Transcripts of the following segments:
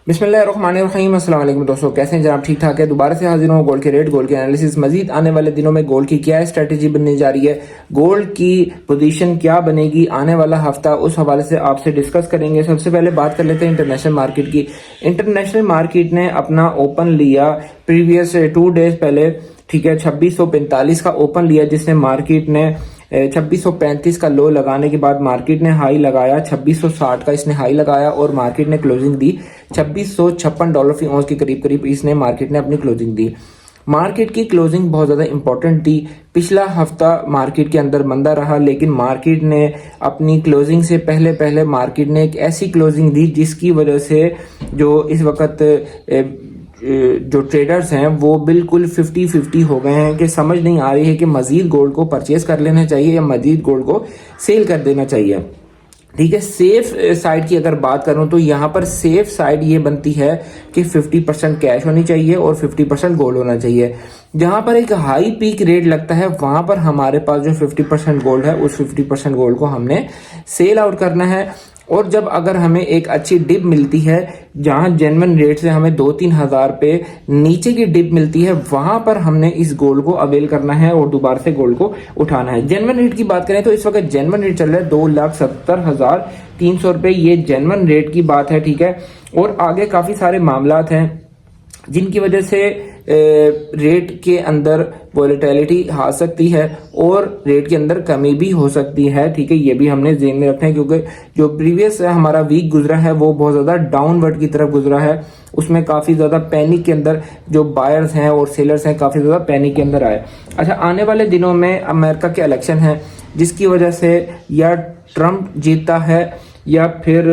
बिस्मिल्लाहिर्रहमानिर्रहीम। अस्सलाम वालेकुम दोस्तों, कैसे हैं जनाब? ठीक ठाक है। दोबारा से हाजिर हूँ गोल्ड के रेट, गोल्ड के एनालिसिस। मजीद आने वाले दिनों में गोल्ड की क्या स्ट्रेटेजी बनने जा रही है, गोल्ड की पोजीशन क्या बनेगी आने वाला हफ्ता, उस हवाले से आपसे डिस्कस करेंगे। सबसे पहले बात कर लेते हैं इंटरनेशनल मार्केट की। इंटरनेशनल मार्केट ने अपना ओपन लिया प्रीवियस 2 डेज पहले, ठीक है, 2645 का ओपन लिया, जिसने मार्केट ने 2635 का लो लगाने के बाद मार्केट ने हाई लगाया 2660 का, इसने हाई लगाया और मार्केट ने क्लोजिंग दी $2656 फी औंस के करीब करीब इसने मार्केट ने अपनी क्लोजिंग दी। मार्केट की क्लोजिंग बहुत ज़्यादा इंपॉर्टेंट थी। पिछला हफ्ता मार्केट के अंदर मंदा रहा, लेकिन मार्केट ने अपनी क्लोजिंग से पहले पहले मार्केट ने एक ऐसी क्लोजिंग दी जिसकी वजह से जो इस वक्त जो ट्रेडर्स हैं वो बिल्कुल 50-50 हो गए हैं कि समझ नहीं आ रही है कि मजीद गोल्ड को परचेज कर लेना चाहिए या मजीद गोल्ड को सेल कर देना चाहिए। ठीक है, सेफ साइड की अगर बात करूं तो यहाँ पर सेफ साइड ये बनती है कि 50% कैश होनी चाहिए और 50% गोल्ड होना चाहिए। जहां पर एक हाई पीक रेट लगता है वहां पर हमारे पास जो 50% गोल्ड है उस 50% गोल्ड को हमने सेल आउट करना है। और जब अगर हमें एक अच्छी डिप मिलती है जहां जेन्युइन रेट से हमें 2-3 हजार पे नीचे की डिप मिलती है, वहां पर हमने इस गोल्ड को अवेल करना है और दोबारा से गोल्ड को उठाना है। जेन्युइन रेट की बात करें तो इस वक्त जेन्युइन रेट चल रहा है 2,70,300 रुपए, ये जेन्युइन रेट की बात है। ठीक है, और आगे काफी सारे मामलात हैं जिनकी वजह से रेट के अंदर वॉलेटिलिटी आ सकती है और रेट के अंदर कमी भी हो सकती है। ठीक है, ये भी हमने ध्यान में रखना है क्योंकि जो प्रीवियस हमारा वीक गुजरा है वो बहुत ज्यादा डाउनवर्ड की तरफ गुजरा है। उसमें काफी ज्यादा पैनिक के अंदर जो बायर्स हैं और सेलर्स हैं काफी ज्यादा पैनिक के अंदर आए। अच्छा, आने वाले दिनों में अमेरिका के इलेक्शन है जिसकी वजह से या ट्रंप जीतता है या फिर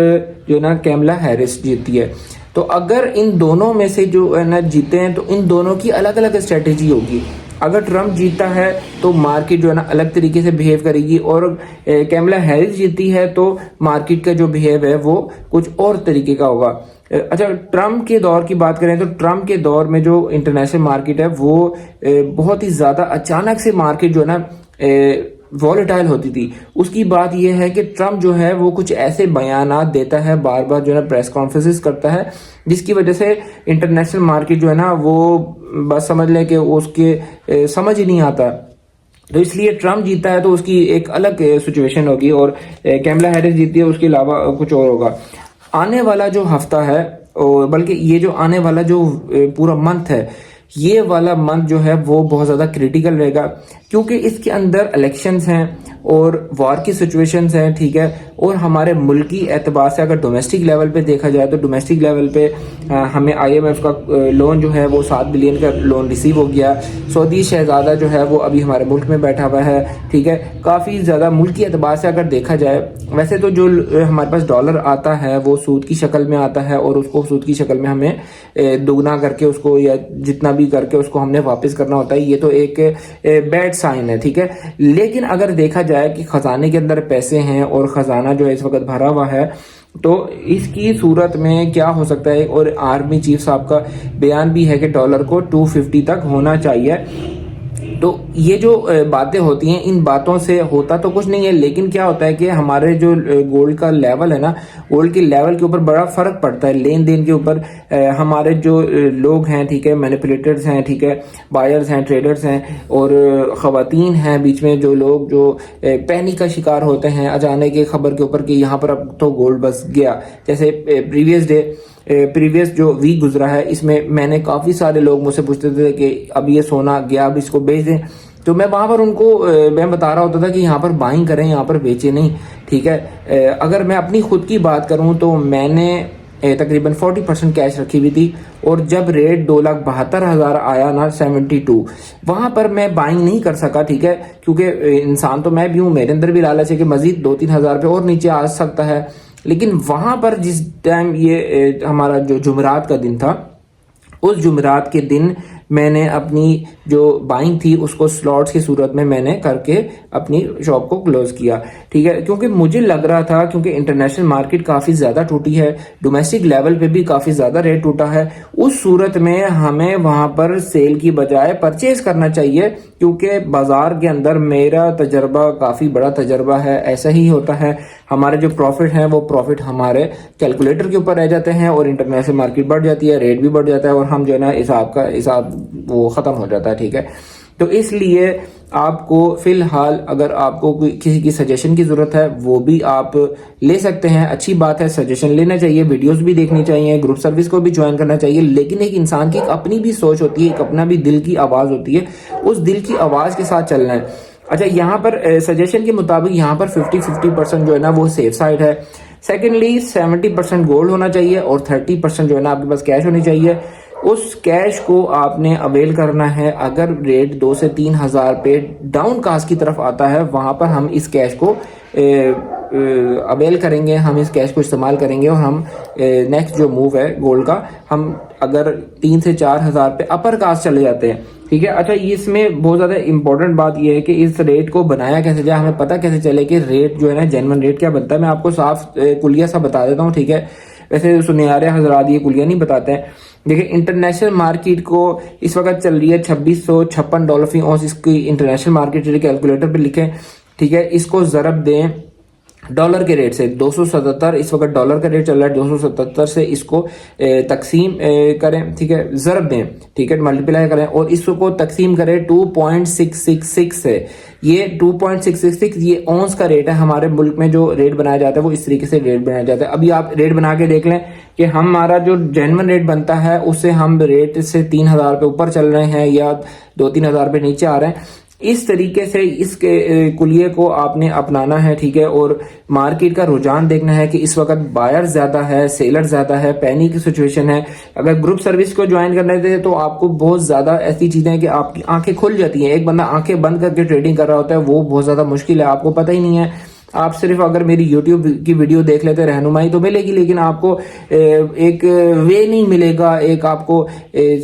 जो ना कैमला हैरिस जीतती है। तो अगर इन दोनों में से जो है ना जीते हैं तो इन दोनों की अलग अलग स्ट्रेटेजी होगी। अगर ट्रम्प जीतता है तो मार्केट जो है ना अलग तरीके से बिहेव करेगी और कैमला हैरिस जीतती है तो मार्केट का जो बिहेव है वो कुछ और तरीके का होगा। अच्छा, ट्रम्प के दौर की बात करें तो ट्रम्प के दौर में जो इंटरनेशनल मार्केट है वो बहुत ही ज्यादा अचानक से मार्केट जो है ना वॉलेटाइल होती थी। उसकी बात यह है कि ट्रम्प जो है वो कुछ ऐसे बयानात देता है, बार बार जो है प्रेस कॉन्फ्रेंसेस करता है, जिसकी वजह से इंटरनेशनल मार्केट जो है ना वो बस समझ लें कि उसके समझ ही नहीं आता। तो इसलिए ट्रम्प जीता है तो उसकी एक अलग सिचुएशन होगी और कैमला हैरिस जीतती है उसके अलावा कुछ और होगा। आने वाला जो हफ्ता है, बल्कि ये जो आने वाला जो पूरा मंथ है, ये वाला मंथ जो है वो बहुत ज़्यादा क्रिटिकल रहेगा क्योंकि इसके अंदर इलेक्शंस हैं और वॉर की सिचुएशंस हैं। ठीक है, और हमारे मुल्की एतबार से अगर डोमेस्टिक लेवल पे देखा जाए तो डोमेस्टिक लेवल पे हमें IMF का लोन जो है वो 7 बिलियन का लोन रिसीव हो गया। सऊदी शहजादा जो है वो अभी हमारे मुल्क में बैठा हुआ है। ठीक है, काफ़ी ज़्यादा मुल्की एतबार से अगर देखा जाए, वैसे तो जो हमारे पास डॉलर आता है वो सूद की शक्ल में आता है और उसको सूद की शक्ल में हमें दोगुना करके उसको या जितना भी करके उसको हमने वापस करना होता है। ये तो एक बैड साइन है। ठीक है, लेकिन अगर देखा जाए कि खजाने के अंदर पैसे हैं और खजाना जो है इस वक्त भरा हुआ है तो इसकी सूरत में क्या हो सकता है, और आर्मी चीफ साहब का बयान भी है कि डॉलर को 250 तक होना चाहिए। तो ये जो बातें होती हैं, इन बातों से होता तो कुछ नहीं है, लेकिन क्या होता है कि हमारे जो गोल्ड का लेवल है ना, गोल्ड के लेवल के ऊपर बड़ा फर्क पड़ता है। लेन देन के ऊपर हमारे जो लोग हैं, ठीक है, मैनिपुलेटर्स हैं, ठीक है, बायर्स हैं, ट्रेडर्स हैं और ख़वातीन हैं, बीच में जो लोग जो पैनिक का शिकार होते हैं अचानक की खबर के ऊपर कि यहाँ पर अब तो गोल्ड बस गया। जैसे प्रीवियस जो वीक गुजरा है इसमें मैंने काफ़ी सारे लोग मुझसे पूछते थे कि अब ये सोना गया, अब इसको बेच दें, तो मैं वहाँ पर उनको मैं बता रहा होता था कि यहाँ पर बाइंग करें, यहाँ पर बेचे नहीं। ठीक है, अगर मैं अपनी खुद की बात करूँ तो मैंने तकरीबन 40% कैश रखी हुई थी और जब रेट 2,72,000 आया ना 72, वहाँ पर मैं बाइंग नहीं कर सका। ठीक है, क्योंकि इंसान तो मैं भी हूँ, मेरे अंदर भी लालच है कि मजीद 2-3 हज़ार पे और नीचे आ सकता है। लेकिन वहां पर जिस टाइम ये हमारा जो जुमेरात का दिन था, उस जुमेरात के दिन मैंने अपनी जो बाइंग थी उसको स्लॉट्स की सूरत में मैंने करके अपनी शॉप को क्लोज किया, ठीक है। क्योंकि मुझे लग रहा था, क्योंकि इंटरनेशनल मार्केट काफ़ी ज़्यादा टूटी है, डोमेस्टिक लेवल पे भी काफ़ी ज़्यादा रेट टूटा है, उस सूरत में हमें वहाँ पर सेल की बजाय परचेज करना चाहिए। क्योंकि बाजार के अंदर मेरा तजर्बा काफ़ी बड़ा तजर्बा है, ऐसा ही होता है। हमारे जो प्रॉफिट हैं वो प्रॉफिट हमारे कैलकुलेटर के ऊपर रह जाते हैं और इंटरनेशनल मार्केट बढ़ जाती है, रेट भी बढ़ जाता है और हम जो है ना हिसाब वो ख़त्म हो जाता है, ठीक है। तो इसलिए आपको फिलहाल अगर आपको किसी की सजेशन की ज़रूरत है वो भी आप ले सकते हैं, अच्छी बात है, सजेशन लेना चाहिए, वीडियोस भी देखनी चाहिए, ग्रुप सर्विस को भी ज्वाइन करना चाहिए। लेकिन एक इंसान की एक अपनी भी सोच होती है, एक अपना भी दिल की आवाज़ होती है, उस दिल की आवाज़ के साथ चलना है। अच्छा, यहाँ पर सजेशन के मुताबिक यहाँ पर 50-50% जो है ना वो सेफ साइड है। सेकेंडली 70% गोल्ड होना चाहिए और 30% जो है ना आपके पास कैश होनी चाहिए। उस कैश को आपने अवेल करना है। अगर रेट 2 से 3 हज़ार पे डाउन कास्ट की तरफ आता है, वहाँ पर हम इस कैश को अवेल करेंगे, हम इस कैश को इस्तेमाल करेंगे और हम नेक्स्ट जो मूव है गोल्ड का, हम अगर 3 से 4 हज़ार पे अपर कास्ट चले जाते हैं, ठीक है। अच्छा, इसमें बहुत ज़्यादा इंपॉर्टेंट बात यह है कि इस रेट को बनाया कैसे जाए, हमें पता कैसे चले कि रेट जो है ना जेन्युइन रेट क्या बनता है। मैं आपको साफ कुलिया सा बता देता हूँ, ठीक है। वैसे सुनियारे हजरात ये कुलिया नहीं बताते हैं। देखिए, इंटरनेशनल मार्केट को इस वक्त चल रही है $2656 फी औंस। इसकी इंटरनेशनल मार्केट रेट कैलकुलेटर पे लिखें, ठीक है। इसको ज़रब दें डॉलर के रेट से, 277 इस वक्त डॉलर का रेट चल रहा है, 277 से इसको तकसीम करें, ठीक है, ज़रब दें, ठीक है, मल्टीप्लाई करें और इसको तकसीम करें 2.666 से। ये 2.666 ये औंस का रेट है। हमारे मुल्क में जो रेट बनाया जाता है वो इस तरीके से रेट बनाया जाता है। अभी आप रेट बना के देख लें कि हमारा जो जेन्युइन रेट बनता है उससे हम रेट से 3 हज़ार पे ऊपर चल रहे हैं या 2-3 हज़ार पे नीचे आ रहे हैं। इस तरीके से इसके कुलिये को आपने अपनाना है, ठीक है। और मार्केट का रुझान देखना है कि इस वक्त बायर ज्यादा है, सेलर ज्यादा है, पैनिक की सिचुएशन है। अगर ग्रुप सर्विस को ज्वाइन करने थे तो आपको बहुत ज्यादा ऐसी चीजें हैं कि आपकी आंखें खुल जाती हैं। एक बंदा आंखें बंद करके ट्रेडिंग कर रहा होता है, वो बहुत ज्यादा मुश्किल है, आपको पता ही नहीं है। आप सिर्फ अगर मेरी YouTube की वीडियो देख लेते, रहनुमाई तो मिलेगी, लेकिन आपको एक वे नहीं मिलेगा। एक आपको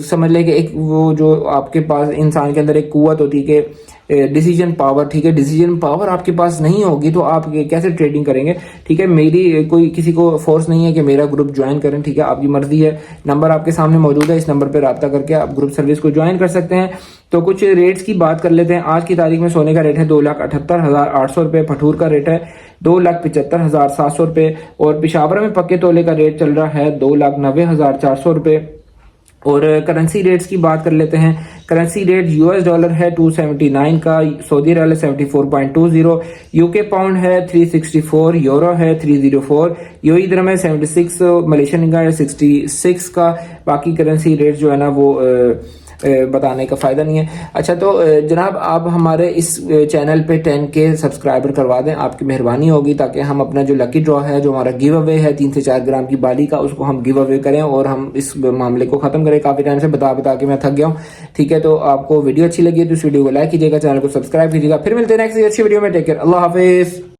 समझ ले कि एक वो जो आपके पास इंसान के अंदर एक कुव्वत होती है कि डिसीजन पावर, ठीक है, डिसीजन पावर आपके पास नहीं होगी तो आप कैसे ट्रेडिंग करेंगे, ठीक है। मेरी कोई किसी को फोर्स नहीं है कि मेरा ग्रुप ज्वाइन करें, ठीक है, आपकी मर्जी है। नंबर आपके सामने मौजूद है, इस नंबर पर रब्ता करके आप ग्रुप सर्विस को ज्वाइन कर सकते हैं। तो कुछ रेट्स की बात कर लेते हैं। आज की तारीख में सोने का रेट है 2,78,800 रुपये, भटूर का रेट है 2,75,700 रुपये और पिशावर में पक्के तोले का रेट चल रहा है 2,90,400 रुपये। और करेंसी रेट्स की बात कर लेते हैं। करेंसी रेट US डॉलर है 279 का, सऊदी रियाल 74.20, यूके पाउंड है 364, यूरो है 304, यूएई दिरहम है 76, मलेशियन रिंगिट है 66 का। बाकी करेंसी रेट जो है ना वो बताने का फायदा नहीं है। अच्छा, तो जनाब आप हमारे इस चैनल पे 10K सब्सक्राइबर करवा दें, आपकी मेहरबानी होगी, ताकि हम अपना जो लकी ड्रॉ है, जो हमारा गिव अवे है 3 से 4 ग्राम की बाली का, उसको हम गिव अवे करें और हम इस मामले को खत्म करें। काफी टाइम से बता के मैं थक गया हूँ, ठीक है। तो आपको वीडियो अच्छी लगी है तो इस वीडियो को लाइक कीजिएगा, चैनल को सब्सक्राइब कीजिएगा। फिर मिलते हैं नेक्स्ट अच्छी वीडियो में। टेक केयर, अल्लाह हाफिज।